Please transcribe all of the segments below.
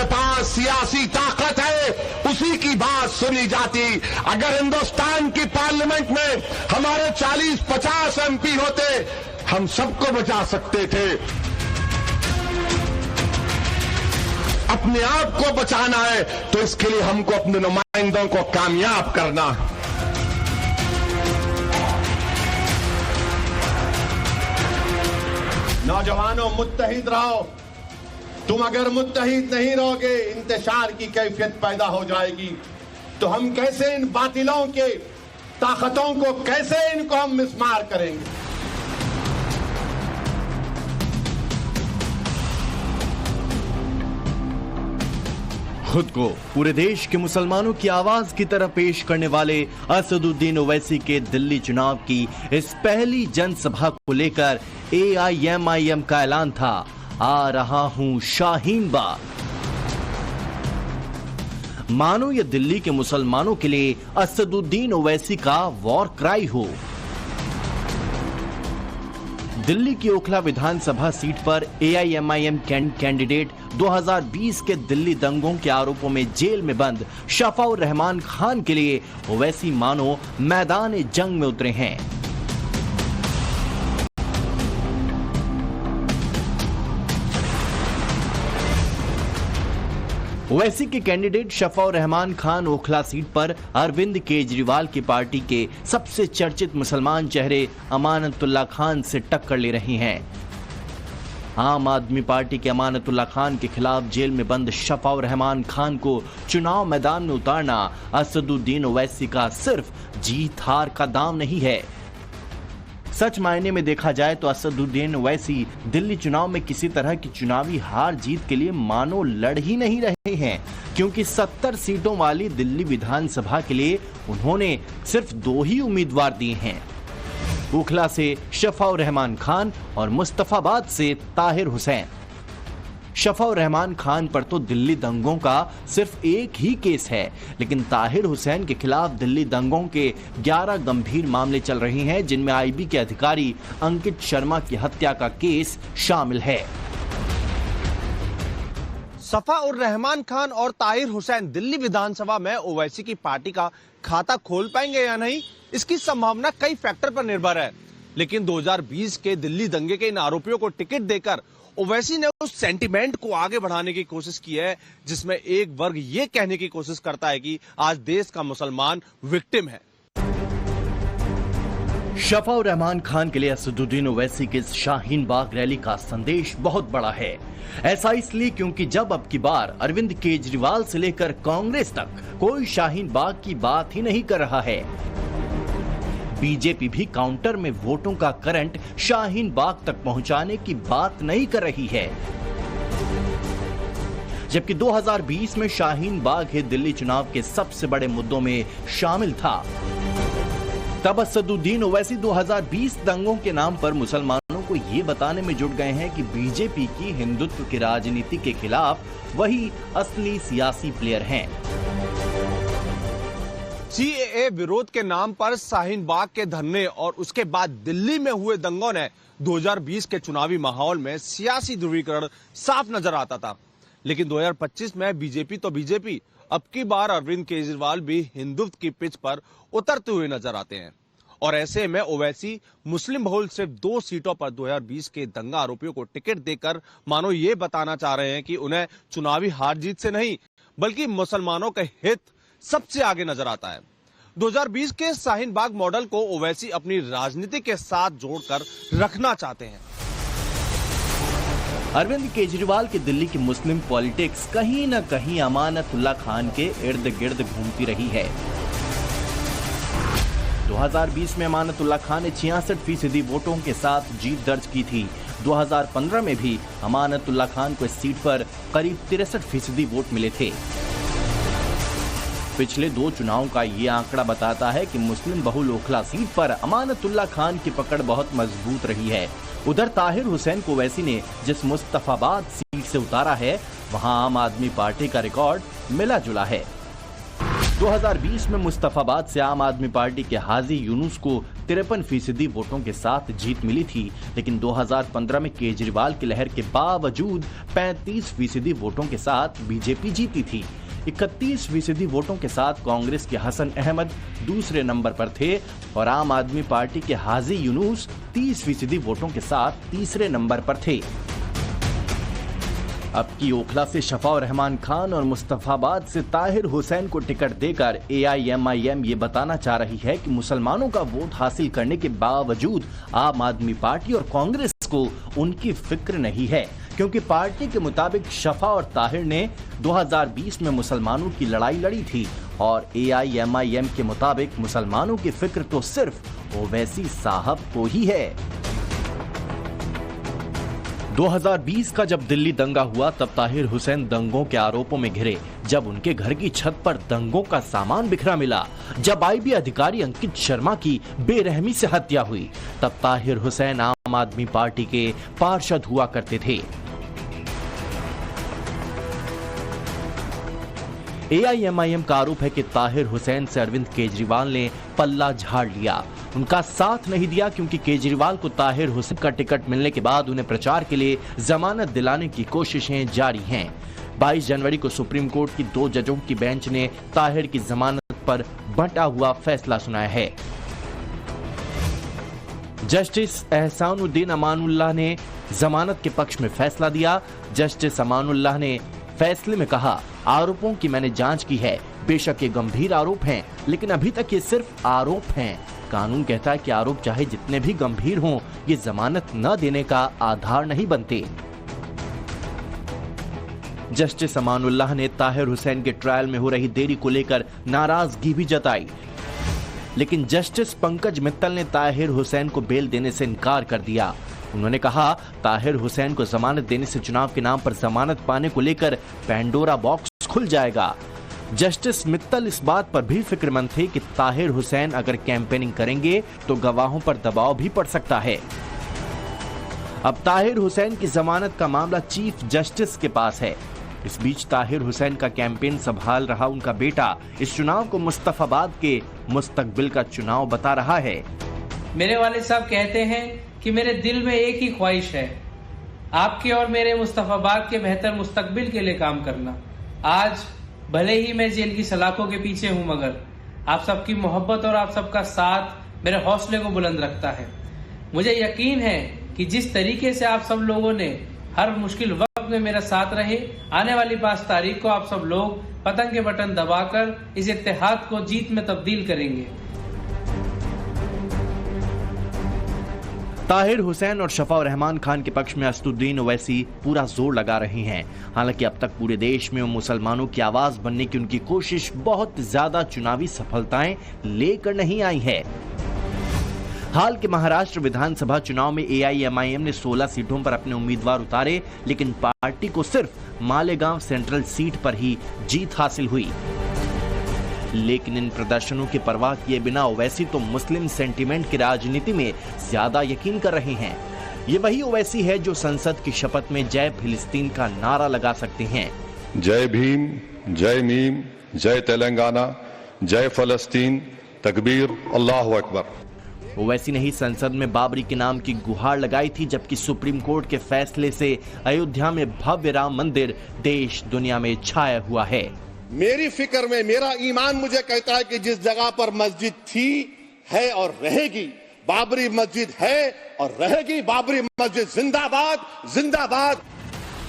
जिसके पास सियासी ताकत है उसी की बात सुनी जाती। अगर हिंदुस्तान की पार्लियामेंट में हमारे 40-50 एमपी होते, हम सबको बचा सकते थे। अपने आप को बचाना है तो इसके लिए हमको अपने नुमाइंदों को कामयाब करना है। नौजवानों, मुत्तहिद रहो। तुम अगर मुत्तहिद नहीं रहोगे, इंतशार की कैफियत पैदा हो जाएगी। तो हम कैसे इन बातिलों के ताकतों को, कैसे इनको हम मिसमार करेंगे? खुद को पूरे देश के मुसलमानों की आवाज की तरह पेश करने वाले असदुद्दीन ओवैसी के दिल्ली चुनाव की इस पहली जनसभा को लेकर AIMIM का ऐलान था, आ रहा हूं शाहीन बाग। मानो ये दिल्ली के मुसलमानों के लिए असदुद्दीन ओवैसी का वॉर क्राई हो। दिल्ली की ओखला विधानसभा सीट पर AIMIM कैंडिडेट 2020 के दिल्ली दंगों के आरोपों में जेल में बंद शफाउर रहमान खान के लिए ओवैसी मानो मैदान जंग में उतरे हैं। ओवैसी के कैंडिडेट शफाउर रहमान खान ओखला सीट पर अरविंद केजरीवाल की पार्टी के सबसे चर्चित मुसलमान चेहरे अमानतुल्लाह खान से टक्कर ले रहे हैं। आम आदमी पार्टी के अमानतुल्लाह खान के खिलाफ जेल में बंद शफाउर रहमान खान को चुनाव मैदान में उतारना असदुद्दीन ओवैसी का सिर्फ जीत हार का दांव नहीं है। सच मायने में देखा जाए तो असदुद्दीन ओवैसी दिल्ली चुनाव में किसी तरह की चुनावी हार जीत के लिए मानो लड़ ही नहीं रहे हैं, क्योंकि 70 सीटों वाली दिल्ली विधानसभा के लिए उन्होंने सिर्फ 2 ही उम्मीदवार दिए हैं, ओखला से शफाउर रहमान खान और मुस्तफाबाद से ताहिर हुसैन। शफाउर रहमान खान पर तो दिल्ली दंगों का सिर्फ एक ही केस है, लेकिन ताहिर हुसैन के खिलाफ दिल्ली दंगों के 11 गंभीर मामले चल रहे हैं, जिनमें IB के अधिकारी अंकित शर्मा की हत्या का केस शामिल है। शफाउर रहमान खान और ताहिर हुसैन दिल्ली विधानसभा में ओवैसी की पार्टी का खाता खोल पाएंगे या नहीं, इसकी संभावना कई फैक्टर पर निर्भर है। लेकिन 2020 के दिल्ली दंगे के इन आरोपियों को टिकट देकर ओवैसी ने उस सेंटिमेंट को आगे बढ़ाने की कोशिश की है, जिसमें एक वर्ग ये कहने की कोशिश करता है कि आज देश का मुसलमान विक्टिम है। शफाउर रहमान खान के लिए असदुद्दीन ओवैसी की इस शाहीन बाग रैली का संदेश बहुत बड़ा है। ऐसा इसलिए क्योंकि जब अब की बार अरविंद केजरीवाल से लेकर कांग्रेस तक कोई शाहीन बाग की बात ही नहीं कर रहा है। बीजेपी भी काउंटर में वोटों का करंट शाहीन बाग तक पहुंचाने की बात नहीं कर रही है, जबकि 2020 में शाहीन बाग ही दिल्ली चुनाव के सबसे बड़े मुद्दों में शामिल था। तब असदुद्दीन ओवैसी 2020 दंगों के नाम पर मुसलमानों को ये बताने में जुट गए हैं कि बीजेपी की हिंदुत्व की राजनीति के खिलाफ वही असली सियासी प्लेयर हैं। CAA विरोध के नाम पर शाहीन बाग के धरने और उसके बाद दिल्ली में हुए दंगों ने 2020 के चुनावी माहौल में सियासी ध्रुवीकरण साफ नजर आता था। लेकिन 2025 में बीजेपी तो बीजेपी, अब की बार अरविंद केजरीवाल भी हिंदुत्व की पिच पर उतरते हुए नजर आते हैं। और ऐसे में ओवैसी मुस्लिम बहुल सिर्फ 2 सीटों पर 2020 के दंगा आरोपियों को टिकट देकर मानो ये बताना चाह रहे हैं कि उन्हें चुनावी हार जीत से नहीं बल्कि मुसलमानों के हित सबसे आगे नजर आता है। 2020 के शाहीन बाग मॉडल को ओवैसी अपनी राजनीति के साथ जोड़कर रखना चाहते हैं। अरविंद केजरीवाल की दिल्ली की मुस्लिम पॉलिटिक्स कहीं न कहीं अमानतुल्लाह खान के इर्द गिर्द घूमती रही है। 2020 में अमानतुल्लाह खान ने 66% वोटों के साथ जीत दर्ज की थी। 2015 में भी अमानतुल्लाह खान को इस सीट पर करीब 63% वोट मिले थे। पिछले 2 चुनावों का ये आंकड़ा बताता है कि मुस्लिम बहुल ओखला सीट पर अमानतुल्लाह खान की पकड़ बहुत मजबूत रही है। उधर ताहिर हुसैन को ओवैसी ने जिस मुस्तफाबाद सीट से उतारा है, वहां आम आदमी पार्टी का रिकॉर्ड मिला जुला है। 2020 में मुस्तफाबाद से आम आदमी पार्टी के हाजी यूनुस को 53% वोटों के साथ जीत मिली थी, लेकिन 2015 में केजरीवाल की लहर के बावजूद 35% वोटों के साथ बीजेपी जीती थी। 31% वोटों के साथ कांग्रेस के हसन अहमद दूसरे नंबर पर थे और आम आदमी पार्टी के हाजी यूनुस 30% वोटों के साथ तीसरे नंबर पर थे। अब की ओखला से शफा रहमान खान और मुस्तफाबाद से ताहिर हुसैन को टिकट देकर AIMIM ये बताना चाह रही है कि मुसलमानों का वोट हासिल करने के बावजूद आम आदमी पार्टी और कांग्रेस को उनकी फिक्र नहीं है, क्योंकि पार्टी के मुताबिक शफा और ताहिर ने 2020 में मुसलमानों की लड़ाई लड़ी थी और AIMIM के मुताबिक मुसलमानों की फिक्र तो सिर्फ ओवैसी साहब को ही है। 2020 का जब दिल्ली दंगा हुआ तब ताहिर हुसैन दंगों के आरोपों में घिरे, जब उनके घर की छत पर दंगों का सामान बिखरा मिला, जब IB अधिकारी अंकित शर्मा की बेरहमी से हत्या हुई, तब ताहिर हुसैन आम आदमी पार्टी के पार्षद हुआ करते थे। AIMIM का आरोप है कि ताहिर हुसैन से अरविंद केजरीवाल ने पल्ला झाड़ लिया, उनका साथ नहीं दिया, क्योंकि केजरीवाल को ताहिर हुसैन का टिकट मिलने के बाद उन्हें प्रचार के लिए जमानत दिलाने की कोशिशें जारी हैं। 22 जनवरी को सुप्रीम कोर्ट की 2 जजों की बेंच ने ताहिर की जमानत पर बंटा हुआ फैसला सुनाया है। जस्टिस एहसानुद्दीन अमानुल्लाह ने जमानत के पक्ष में फैसला दिया। जस्टिस अमानुल्लाह ने फैसले में कहा, आरोपों की मैंने जांच की है, बेशक ये गंभीर आरोप हैं, लेकिन अभी तक ये सिर्फ आरोप हैं। कानून कहता है कि आरोप चाहे जितने भी गंभीर हों, ये जमानत न देने का आधार नहीं बनते। जस्टिस अमानुल्लाह ने ताहिर हुसैन के ट्रायल में हो रही देरी को लेकर नाराजगी भी जताई, लेकिन जस्टिस पंकज मित्तल ने ताहिर हुसैन को बेल देने से इनकार कर दिया। उन्होंने कहा, ताहिर हुसैन को जमानत देने से चुनाव के नाम पर जमानत पाने को लेकर पैंडोरा बॉक्स खुल जाएगा। जस्टिस मित्तल इस बात पर भी फिक्रमंद थे कि ताहिर हुसैन अगर कैंपेनिंग करेंगे तो गवाहों पर दबाव भी पड़ सकता है। अब ताहिर हुसैन की जमानत का मामला चीफ जस्टिस के पास है। इस बीच ताहिर हुसैन का कैंपेन संभाल रहा उनका बेटा इस चुनाव को मुस्तफाबाद के मुस्तकबिल का चुनाव बता रहा है। मेरे वालिद साहब कहते हैं कि मेरे दिल में एक ही ख्वाहिश है, आपके और मेरे मुस्तफाबाद के बेहतर मुस्तकबिल के लिए काम करना। आज भले ही मैं जेल की सलाखों के पीछे हूं, मगर आप सबकी मोहब्बत और आप सबका साथ मेरे हौसले को बुलंद रखता है। मुझे यकीन है कि जिस तरीके से आप सब लोगों ने हर मुश्किल वक्त में मेरा साथ रहे, आने वाली 5 तारीख को आप सब लोग पतंग के बटन दबाकर इस इत्तेहाद को जीत में तब्दील करेंगे। ताहिर हुसैन और शफा रहमान खान के पक्ष में असदुद्दीन ओवैसी पूरा जोर लगा रहे हैं। हालांकि अब तक पूरे देश में मुसलमानों की आवाज बनने की उनकी कोशिश बहुत ज्यादा चुनावी सफलताएं लेकर नहीं आई है। हाल के महाराष्ट्र विधानसभा चुनाव में AIMIM ने 16 सीटों पर अपने उम्मीदवार उतारे, लेकिन पार्टी को सिर्फ मालेगांव सेंट्रल सीट पर ही जीत हासिल हुई। लेकिन इन प्रदर्शनों की परवाह किए बिना ओवैसी तो मुस्लिम सेंटीमेंट की राजनीति में ज्यादा यकीन कर रहे हैं। ये वही ओवैसी है जो संसद की शपथ में जय फिलिस्तीन का नारा लगा सकते हैं। जय भीम, जय मीम, जय तेलंगाना, जय फलस्तीन, तकबीर, अल्लाहु अकबर। ओवैसी ने ही संसद में बाबरी के नाम की गुहार लगाई थी, जबकि सुप्रीम कोर्ट के फैसले से अयोध्या में भव्य राम मंदिर देश दुनिया में छाया हुआ है। मेरी फिक्र में मेरा ईमान मुझे कहता है कि जिस जगह पर मस्जिद थी, है और रहेगी, बाबरी मस्जिद है और रहेगी, बाबरी मस्जिद जिंदाबाद जिंदाबाद।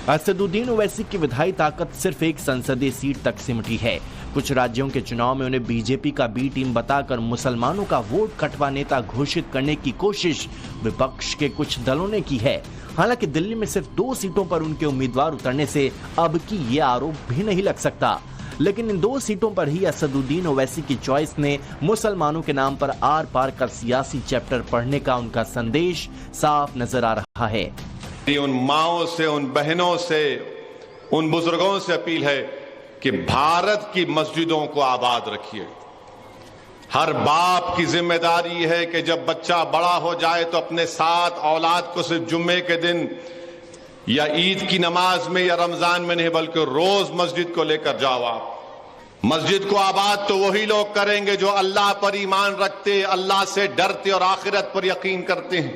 असदुद्दीन ओवैसी की विधायी ताकत सिर्फ एक संसदीय सीट तक सिमटी है। कुछ राज्यों के चुनाव में उन्हें बीजेपी का बी टीम बताकर मुसलमानों का वोट कटवा नेता घोषित करने की कोशिश विपक्ष के कुछ दलों ने की है। हालांकि दिल्ली में सिर्फ 2 सीटों पर उनके उम्मीदवार उतरने से अब की ये आरोप भी नहीं लग सकता, लेकिन इन 2 सीटों पर ही असदुद्दीन ओवैसी की चॉइस ने मुसलमानों के नाम पर आर पार का सियासी चैप्टर पढ़ने का उनका संदेश साफ नजर आ रहा है। उन माओं से, उन बहनों से, उन बुजुर्गों से अपील है कि भारत की मस्जिदों को आबाद रखिए। हर बाप की जिम्मेदारी है कि जब बच्चा बड़ा हो जाए तो अपने साथ औलाद को सिर्फ जुम्मे के दिन या ईद की नमाज में या रमजान में नहीं, बल्कि रोज मस्जिद को लेकर जाओ। आप मस्जिद को आबाद तो वही लोग करेंगे जो अल्लाह पर ईमान रखते, अल्लाह से डरते और आखिरत पर यकीन करते हैं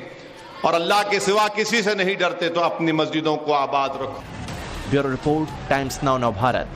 और अल्लाह के सिवा किसी से नहीं डरते। तो अपनी मस्जिदों को आबाद रखो। Bureau report, times now Bharat.